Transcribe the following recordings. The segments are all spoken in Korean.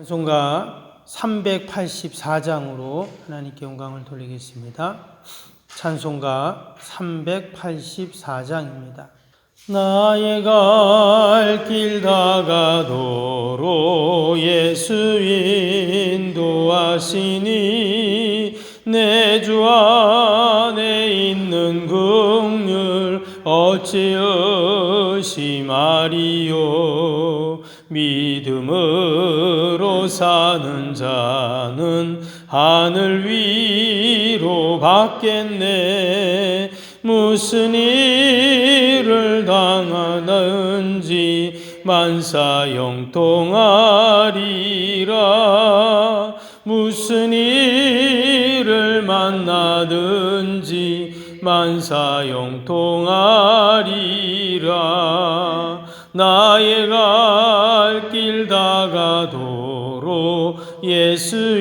찬송가 384장으로 하나님께 영광을 돌리겠습니다. 찬송가 384장입니다. 나의 갈 길 다가도록 예수 인도하시니 내 주 안에 있는 긍휼 어찌 의심하리요. 믿음으로 사는 자는 하늘 위로 받겠네. 무슨 일을 당하든지 만사 형통하리라. 무슨 일을 만나든지 만사 형통하리라. 나의 갈 길 다가도록 예수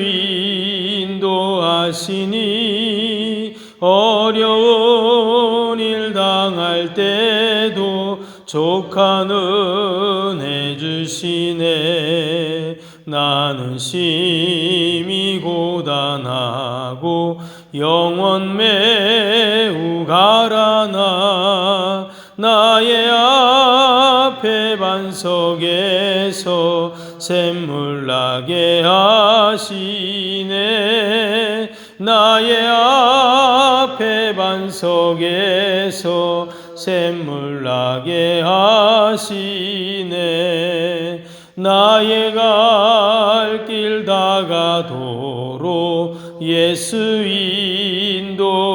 인도하시니 어려운 일 당할 때도 족한 은혜 주시네. 나는 심히 고단하고 영원 매우 가라나. 나의 앞에 반석에서 샘물 나게 하시네. 나의 앞에 반석에서 샘물 나게 하시네. 나의 갈 길 다가도록 예수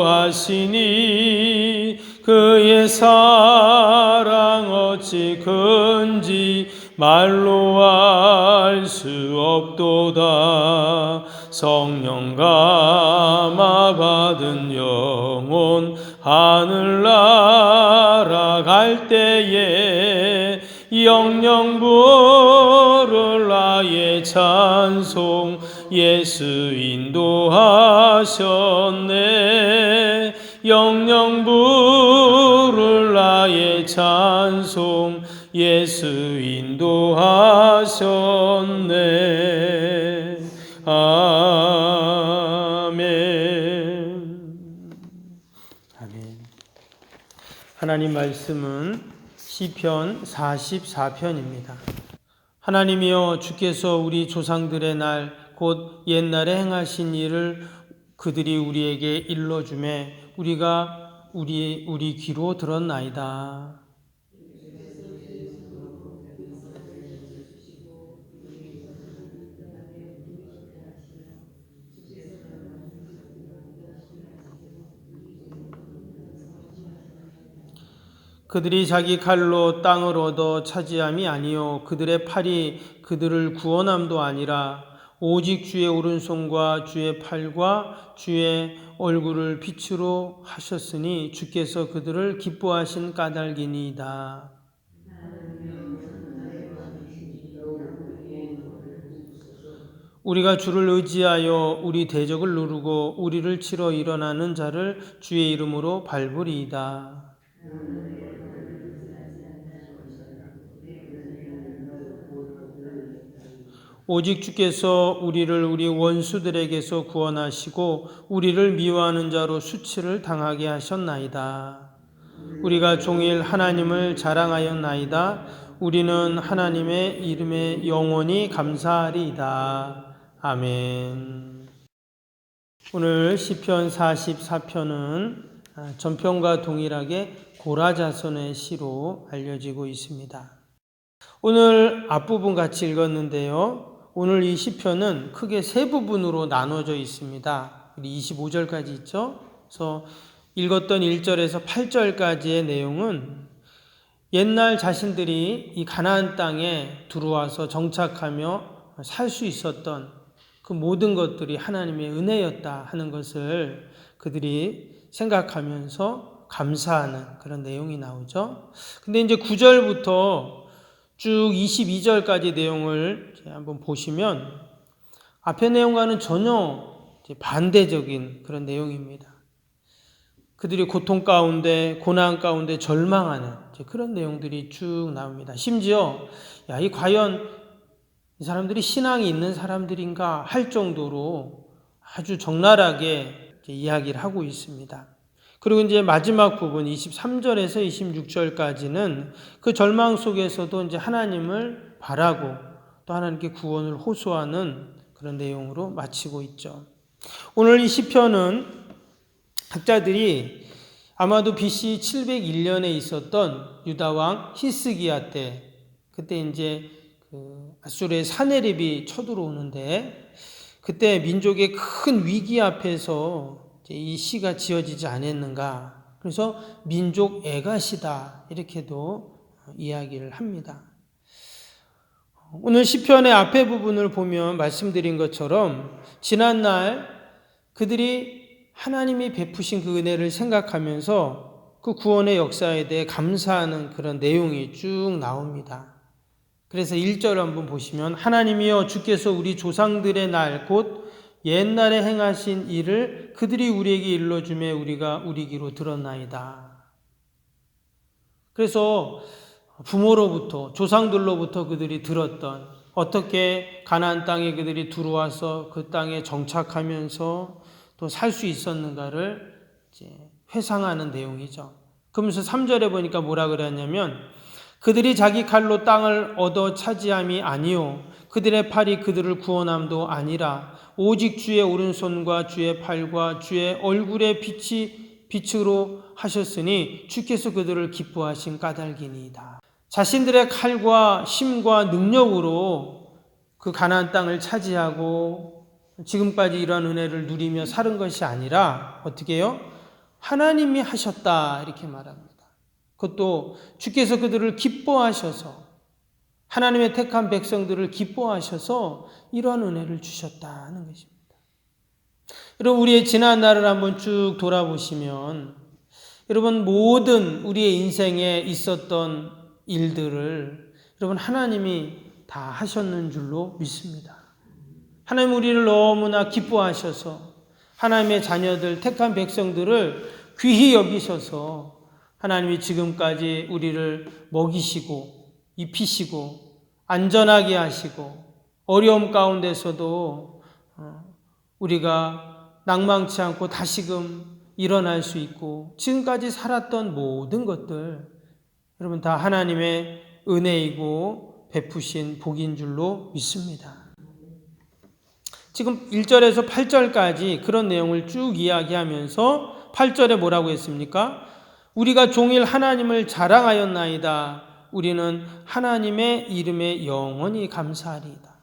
인도하시니 그의 사랑 어찌 큰지 말로 알 수 없도다. 성령 감화 받은 영혼 하늘 날아갈 때에 영영 부를 나의 찬송 예수 인도하셨네. 영영 부를 나의 찬송 예수 인도하셨네. 아멘. 아멘. 하나님 말씀은 시편 44편입니다. 하나님이여, 주께서 우리 조상들의 날 곧 옛날에 행하신 일을 그들이 우리에게 일러주매 우리가 우리 귀로 들었나이다. 그들이 자기 칼로 땅을 얻어 차지함이 아니요 그들의 팔이 그들을 구원함도 아니라 오직 주의 오른손과 주의 팔과 주의 얼굴을 빛으로 하셨으니 주께서 그들을 기뻐하신 까닭이니이다. 우리가 주를 의지하여 우리 대적을 누르고 우리를 치러 일어나는 자를 주의 이름으로 밟으리이다. 오직 주께서 우리를 우리 원수들에게서 구원하시고 우리를 미워하는 자로 수치를 당하게 하셨나이다. 우리가 종일 하나님을 자랑하였나이다. 우리는 하나님의 이름에 영원히 감사하리이다. 아멘. 오늘 시편 44편은 전편과 동일하게 고라자손의 시로 알려지고 있습니다. 오늘 앞부분 같이 읽었는데요. 오늘 이 시편은 크게 세 부분으로 나눠져 있습니다. 25절까지 있죠. 그래서 읽었던 1절에서 8절까지의 내용은 옛날 자신들이 이 가나안 땅에 들어와서 정착하며 살 수 있었던 그 모든 것들이 하나님의 은혜였다 하는 것을 그들이 생각하면서 감사하는 그런 내용이 나오죠. 근데 이제 9절부터 쭉 22절까지 내용을 한번 보시면 앞의 내용과는 전혀 반대적인 그런 내용입니다. 그들이 고통 가운데, 고난 가운데 절망하는 그런 내용들이 쭉 나옵니다. 심지어 이 과연 이 사람들이 신앙이 있는 사람들인가 할 정도로 아주 적나라하게 이야기를 하고 있습니다. 그리고 이제 마지막 부분 23절에서 26절까지는 그 절망 속에서도 이제 하나님을 바라고 또 하나님께 구원을 호소하는 그런 내용으로 마치고 있죠. 오늘 이 시편은 학자들이 아마도 BC 701년에 있었던 유다 왕 히스기야 때, 그때 이제 아수르의 사네립이 쳐들어오는데 그때 민족의 큰 위기 앞에서 이 시가 지어지지 않았는가. 그래서 민족 애가시다 이렇게도 이야기를 합니다. 오늘 시편의 앞에 부분을 보면 말씀드린 것처럼 지난날 그들이 하나님이 베푸신 그 은혜를 생각하면서 그 구원의 역사에 대해 감사하는 그런 내용이 쭉 나옵니다. 그래서 1절 한번 보시면 하나님이여 주께서 우리 조상들의 날 곧 옛날에 행하신 일을 그들이 우리에게 일러주매 우리가 우리 귀로 들었나이다. 그래서 부모로부터 조상들로부터 그들이 들었던 어떻게 가나안 땅에 그들이 들어와서 그 땅에 정착하면서 또 살 수 있었는가를 이제 회상하는 내용이죠. 그러면서 3절에 보니까 뭐라 그랬냐면 그들이 자기 칼로 땅을 얻어 차지함이 아니요 그들의 팔이 그들을 구원함도 아니라 오직 주의 오른손과 주의 팔과 주의 얼굴의 빛으로 하셨으니 주께서 그들을 기뻐하신 까닭이니이다. 자신들의 칼과 힘과 능력으로 그 가나안 땅을 차지하고 지금까지 이러한 은혜를 누리며 사는 것이 아니라 어떻게 해요? 하나님이 하셨다 이렇게 말합니다. 그것도 주께서 그들을 기뻐하셔서 하나님의 택한 백성들을 기뻐하셔서 이러한 은혜를 주셨다는 것입니다. 여러분 우리의 지난 날을 한번 쭉 돌아보시면 여러분 모든 우리의 인생에 있었던 일들을 여러분 하나님이 다 하셨는 줄로 믿습니다. 하나님 우리를 너무나 기뻐하셔서 하나님의 자녀들 택한 백성들을 귀히 여기셔서 하나님이 지금까지 우리를 먹이시고 입히시고 안전하게 하시고 어려움 가운데서도 우리가 낭망치 않고 다시금 일어날 수 있고 지금까지 살았던 모든 것들 여러분 다 하나님의 은혜이고 베푸신 복인 줄로 믿습니다. 지금 1절에서 8절까지 그런 내용을 쭉 이야기하면서 8절에 뭐라고 했습니까? 우리가 종일 하나님을 자랑하였나이다. 우리는 하나님의 이름에 영원히 감사하리이다.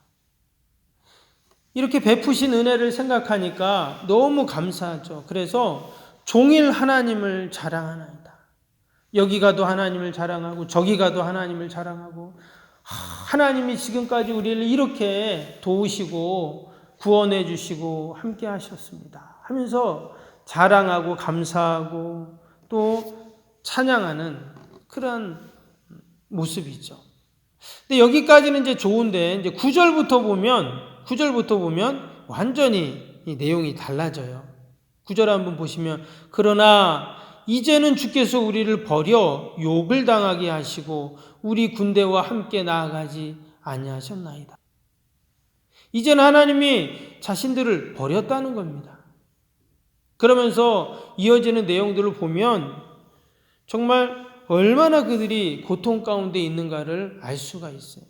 이렇게 베푸신 은혜를 생각하니까 너무 감사하죠. 그래서 종일 하나님을 자랑하나이다. 여기 가도 하나님을 자랑하고 저기 가도 하나님을 자랑하고 하나님이 지금까지 우리를 이렇게 도우시고 구원해 주시고 함께 하셨습니다 하면서 자랑하고 감사하고 또 찬양하는 그런 모습이죠. 근데 여기까지는 이제 좋은데 이제 9절부터 보면 완전히 이 내용이 달라져요. 9절 한번 보시면 그러나 이제는 주께서 우리를 버려 욕을 당하게 하시고 우리 군대와 함께 나아가지 아니하셨나이다. 이제는 하나님이 자신들을 버렸다는 겁니다. 그러면서 이어지는 내용들을 보면 정말 얼마나 그들이 고통 가운데 있는가를 알 수가 있어요.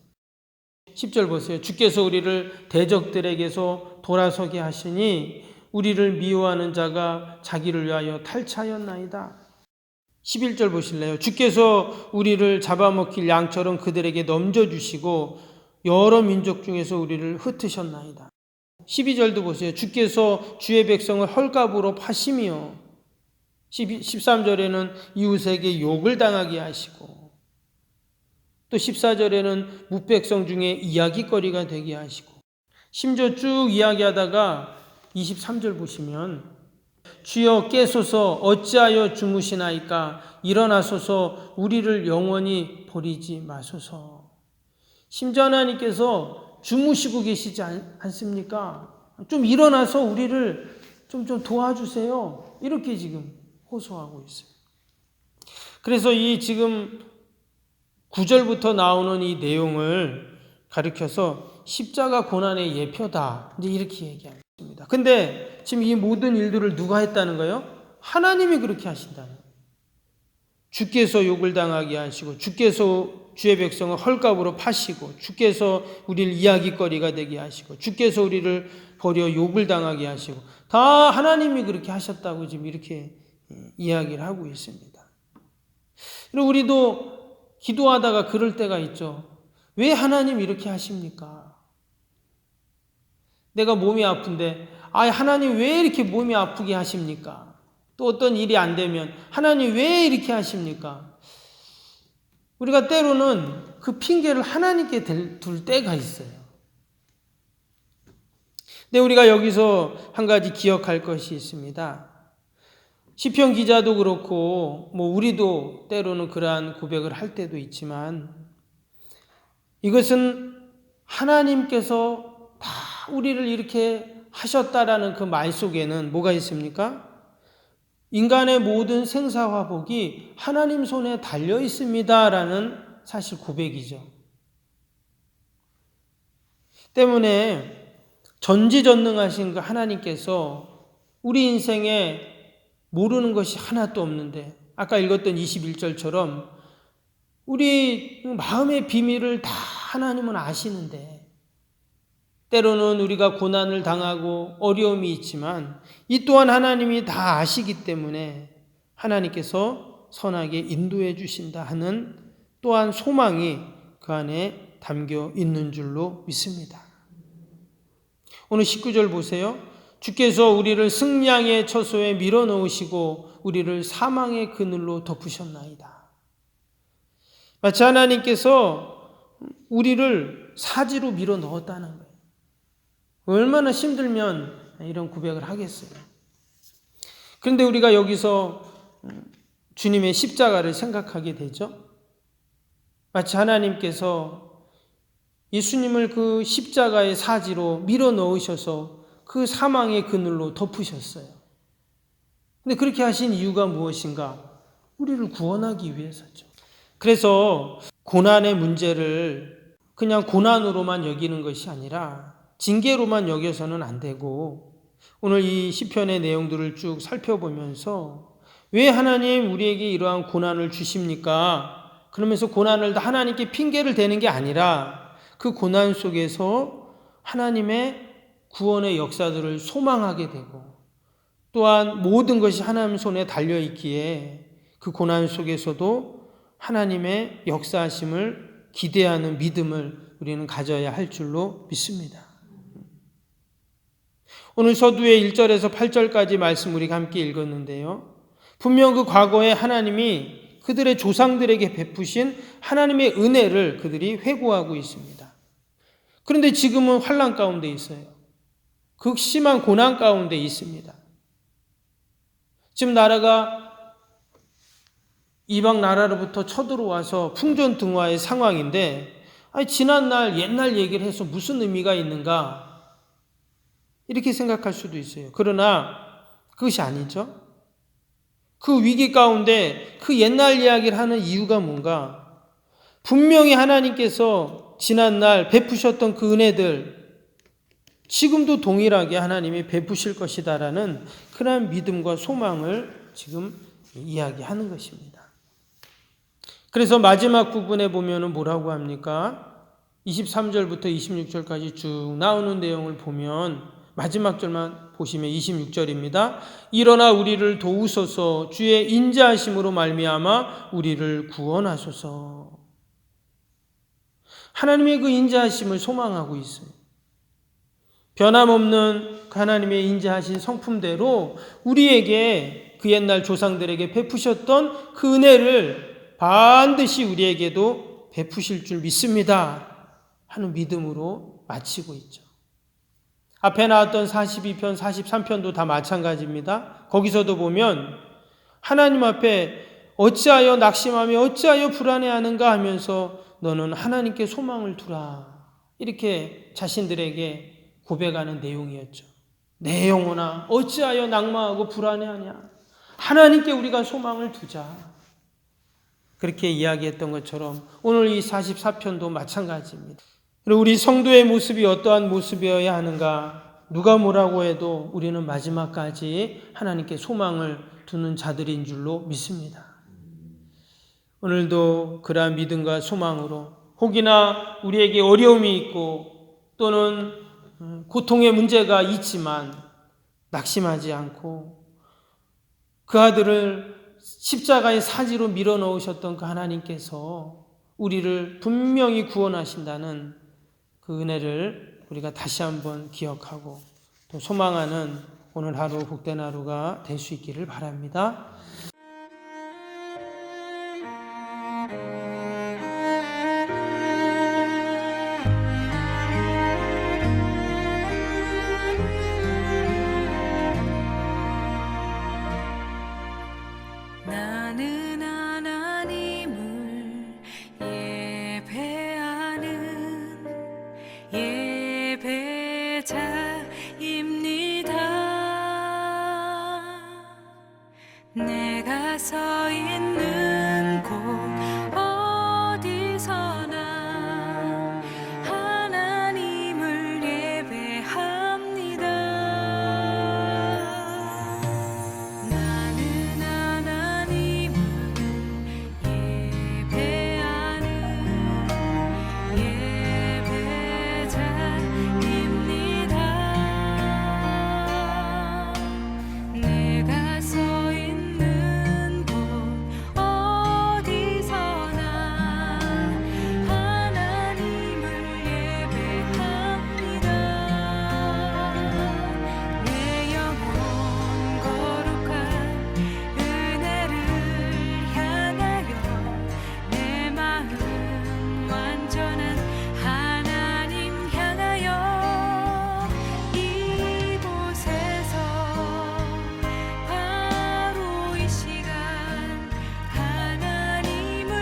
10절 보세요. 주께서 우리를 대적들에게서 돌아서게 하시니 우리를 미워하는 자가 자기를 위하여 탈취하였나이다. 11절 보실래요? 주께서 우리를 잡아먹힐 양처럼 그들에게 넘겨주시고 여러 민족 중에서 우리를 흩으셨나이다. 12절도 보세요. 주께서 주의 백성을 헐값으로 파시며 13절에는 이웃에게 욕을 당하게 하시고 또 14절에는 뭇백성 중에 이야기거리가 되게 하시고 심지어 쭉 이야기하다가 23절 보시면 주여 깨소서 어찌하여 주무시나이까 일어나소서 우리를 영원히 버리지 마소서. 심지어 하나님께서 주무시고 계시지 않습니까? 좀 일어나서 우리를 좀 도와주세요. 이렇게 지금 호소하고 있어요. 그래서 이 지금 9절부터 나오는 이 내용을 가리켜서 십자가 고난의 예표다. 이제 이렇게 얘기합니다. 근데 지금 이 모든 일들을 누가 했다는 거예요? 하나님이 그렇게 하신다는 거예요. 주께서 욕을 당하게 하시고, 주께서 주의 백성을 헐값으로 파시고, 주께서 우리를 이야기거리가 되게 하시고, 주께서 우리를 버려 욕을 당하게 하시고, 다 하나님이 그렇게 하셨다고 지금 이렇게 이야기를 하고 있습니다. 그리고 우리도 기도하다가 그럴 때가 있죠. 왜 하나님 이렇게 하십니까? 내가 몸이 아픈데, 하나님 왜 이렇게 몸이 아프게 하십니까? 또 어떤 일이 안 되면 하나님 왜 이렇게 하십니까? 우리가 때로는 그 핑계를 하나님께 둘 때가 있어요. 근데 우리가 여기서 한 가지 기억할 것이 있습니다. 시편 기자도 그렇고 우리도 때로는 그러한 고백을 할 때도 있지만, 이것은 하나님께서 다 우리를 이렇게 하셨다라는 그 말 속에는 뭐가 있습니까? 인간의 모든 생사화복이 하나님 손에 달려 있습니다라는 사실 고백이죠. 때문에 전지전능하신 그 하나님께서 우리 인생에 모르는 것이 하나도 없는데, 아까 읽었던 21절처럼 우리 마음의 비밀을 다 하나님은 아시는데, 때로는 우리가 고난을 당하고 어려움이 있지만 이 또한 하나님이 다 아시기 때문에 하나님께서 선하게 인도해 주신다 하는 또한 소망이 그 안에 담겨 있는 줄로 믿습니다. 오늘 19절 보세요. 주께서 우리를 승량의 처소에 밀어넣으시고 우리를 사망의 그늘로 덮으셨나이다. 마치 하나님께서 우리를 사지로 밀어넣었다는 거예요. 얼마나 힘들면 이런 고백을 하겠어요. 그런데 우리가 여기서 주님의 십자가를 생각하게 되죠. 마치 하나님께서 예수님을 그 십자가의 사지로 밀어넣으셔서 그 사망의 그늘로 덮으셨어요. 근데 그렇게 하신 이유가 무엇인가? 우리를 구원하기 위해서죠. 그래서 고난의 문제를 그냥 고난으로만 여기는 것이 아니라 징계로만 여겨서는 안 되고, 오늘 이 시편의 내용들을 쭉 살펴보면서 왜 하나님 우리에게 이러한 고난을 주십니까? 그러면서 고난을 다 하나님께 핑계를 대는 게 아니라 그 고난 속에서 하나님의 구원의 역사들을 소망하게 되고, 또한 모든 것이 하나님 손에 달려있기에 그 고난 속에서도 하나님의 역사하심을 기대하는 믿음을 우리는 가져야 할 줄로 믿습니다. 오늘 서두의 1절에서 8절까지 말씀 우리가 함께 읽었는데요. 분명 그 과거에 하나님이 그들의 조상들에게 베푸신 하나님의 은혜를 그들이 회고하고 있습니다. 그런데 지금은 환난 가운데 있어요. 극심한 고난 가운데 있습니다. 지금 나라가 이방 나라로부터 쳐들어와서 풍전등화의 상황인데, 지난날 옛날 얘기를 해서 무슨 의미가 있는가? 이렇게 생각할 수도 있어요. 그러나 그것이 아니죠. 그 위기 가운데 그 옛날 이야기를 하는 이유가 뭔가? 분명히 하나님께서 지난날 베푸셨던 그 은혜들 지금도 동일하게 하나님이 베푸실 것이다라는 그런 믿음과 소망을 지금 이야기하는 것입니다. 그래서 마지막 부분에 보면은 뭐라고 합니까? 23절부터 26절까지 쭉 나오는 내용을 보면 마지막 절만 보시면 26절입니다. 일어나 우리를 도우소서, 주의 인자하심으로 말미암아 우리를 구원하소서. 하나님의 그 인자하심을 소망하고 있어요. 변함없는 그 하나님의 인자하신 성품대로 우리에게 그 옛날 조상들에게 베푸셨던 그 은혜를 반드시 우리에게도 베푸실 줄 믿습니다 하는 믿음으로 마치고 있죠. 앞에 나왔던 42편, 43편도 다 마찬가지입니다. 거기서도 보면 하나님 앞에 어찌하여 낙심하며 어찌하여 불안해하는가 하면서 너는 하나님께 소망을 두라. 이렇게 자신들에게 고백하는 내용이었죠. 내 영혼아 어찌하여 낙망하고 불안해하냐. 하나님께 우리가 소망을 두자. 그렇게 이야기했던 것처럼 오늘 이 44편도 마찬가지입니다. 그리고 우리 성도의 모습이 어떠한 모습이어야 하는가? 누가 뭐라고 해도 우리는 마지막까지 하나님께 소망을 두는 자들인 줄로 믿습니다. 오늘도 그러한 믿음과 소망으로 혹이나 우리에게 어려움이 있고 또는 고통의 문제가 있지만 낙심하지 않고 그 아들을 십자가의 사지로 밀어넣으셨던 그 하나님께서 우리를 분명히 구원하신다는 그 은혜를 우리가 다시 한번 기억하고 또 소망하는 오늘 하루 복된 하루가 될 수 있기를 바랍니다. 나는 하나님을 예배하는 예배자입니다. 내가 서 있는 곳 어디서나 하나님을 예배합니다. 나는 하나님을 예배하는 예배자입니다. 내가 서 있는 곳 어디서나 하나님을 예배합니다. 내 영혼 거룩한 은혜를 향하여 내 마음 완전한 하나님 향하여 이곳에서 바로 이 시간 하나님을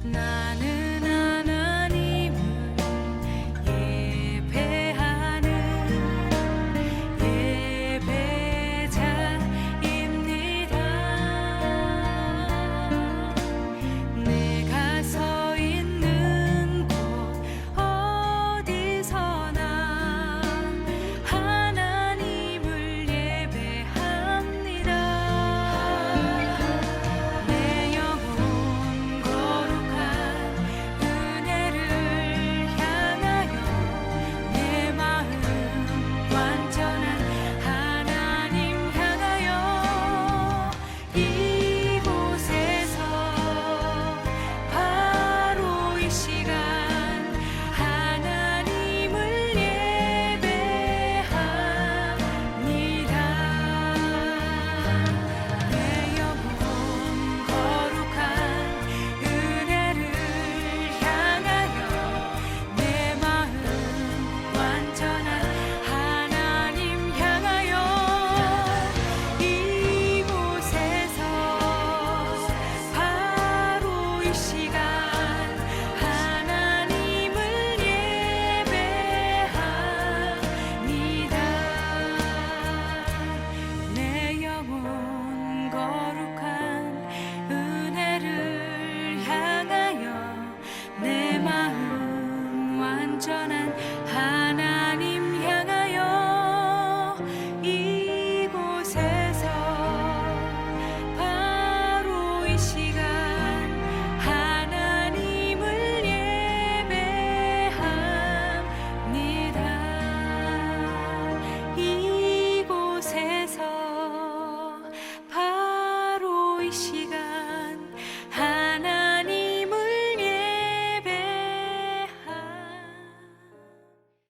나는 하나님을 예배하는 예배자입니다. 내가 서 있는 곳 어디서나 하나님을 예배합니다. 내 영혼 거룩한 은혜를 향하여 내 마음 완전한 하나님 향하여 이곳에서 바로 이 시간